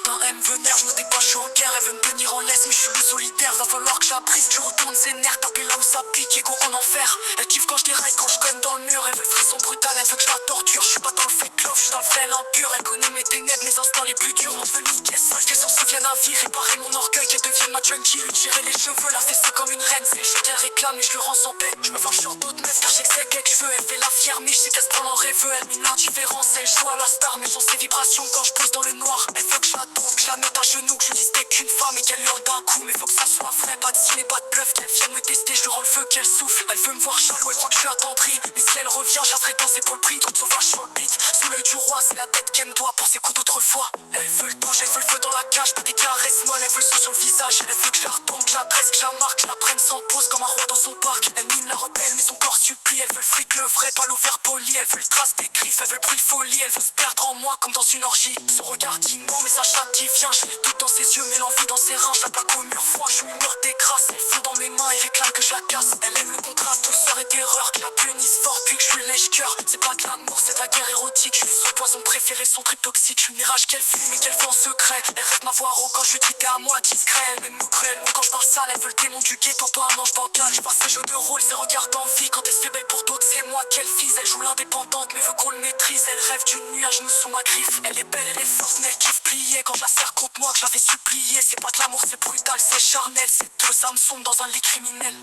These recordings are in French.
certains aiment venir, je me débat, je suis en guerre. Elle veut me tenir en laisse, mais je suis le solitaire. Va falloir que j'apprise, je retourne ses nerfs. Taper là où ça pique, ego en enfer. Elle kiffe quand je déraille, quand je cogne dans le mur. Elle veut le frisson brutal, elle veut que je la torture. Je suis pas dans le fake love, je suis dans le vrai l'impur. Elle connaît mes ténèbres, mes instants les plus durs. On veut niquer ça, qu'elle s'en souvienne à vie. Réparer mon orgueil, qu'elle devienne ma junkie. Lui tirer les cheveux, la fesser comme une reine. C'est je qu'elle réclame et je le rends sans paix. Je me fâche sur d'autres meufs car je sais que c'est quelque je veux. Elle fait la fière, mais je sais qu'elle se prend en rêveux. Elle mine l'indifférence, elle joue à la star. Mais j'en ses vibrations quand je pose dans le noir. Elle veut que je la tombe, que je la mette à genoux. Que je lui dise t'es qu'une femme et qu'elle hurle d'un coup. Mais faut que ça soit vrai, pas de ciné, pas de bluff. Qu'elle vienne me tester, je lui rends le feu, qu'elle souffle. Elle veut me voir chalou, elle croit que je suis attendri. Mais si elle revient, j'arrêterai danser pour le prix. Toute sauvage sur le beat, sous l'œil du roi, c'est la tête qu'elle me doit pour ses coups d'autrefois. Elle veut le toucher, elle veut le feu dans la cage. Pas des caresses molles, elle veut le sang sur le visage. Elle veut que je la retombe, que je la presse, que je la marque. Je la prenne sans pause comme un roi dans son parc. Elle mine la rebelle, mais son corps supplie. Elle veut le fric, le vrai, pas l'ouvert poli. Elle veut le trace des griffes, elle veut le bruit folie. Elle veut se perdre en moi comme dans une orgie. Son regard dit non, mais ça châtie, vient. J'ai les doutes dans ses yeux, mais l'envie dans ses reins. Je la plaque au mur froid, je suis une mort des grâces. Elle fond dans mes mains et réclame que je la casse. Elle aime le contraste, douceur et terreur. Que la punisse fort, puis que je lui lèche-cœur. C'est pas de l'amour, c'est de la guerre érotique. Je suis son poison préféré, son trip toxique. Je suis une mirage qu'elle fume et qu'elle fait en secret. Elle rêve m'avoir haut quand je lui traitais à moi discret. Elle m'aime cruel, moi quand je parle sale, elle veut le démon du ghetto, pas un ange bancal. Je passe ses jeux de rôle, ses regards d'envie. Quand elle se fait belle pour d'autres, c'est moi qu'elle vise. Elle joue l'indépendante, mais veut qu'on le maîtrise. Elle rêve d'une nuit à genoux sous ma griffe. Elle est belle, elle est forte, mais elle kiffe plier. Quand je la serre contre moi, que je la fais supplier. C'est pas de l'amour, c'est brutal, c'est charnel. C'est deux âmes sombres dans un lit criminel.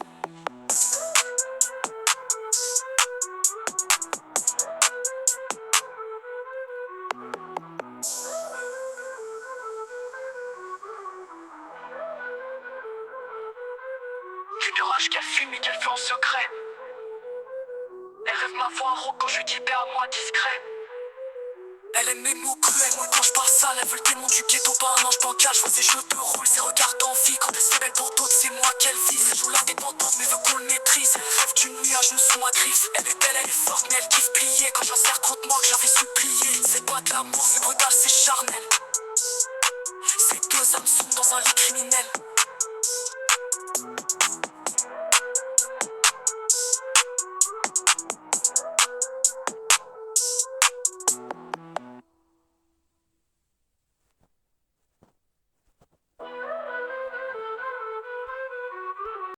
J'ai des rages qu'elle fume et qu'elle fait en secret. Elle rêve m'avoir haut quand je lui dis à moi discret. Elle aime mes mots cruels, moi quand je parle sale. Elle veut le démon du ghetto, pas un ange bancal. Je vois ses jeux de rôle, ses regards d'envie. Quand elle se fait belle pour d'autres, c'est moi qu'elle vise. Elle joue l'indépendante, mais veut qu'on le maîtrise. Elle rêve d'une nuit à genoux sous ma griffe. Elle est belle, elle est forte, mais elle kiffe plier. Quand je la serre contre moi, que je la fais supplier. C'est pas de l'amour, c'est brutal, c'est charnel. Ces deux âmes sont dans un lit criminel.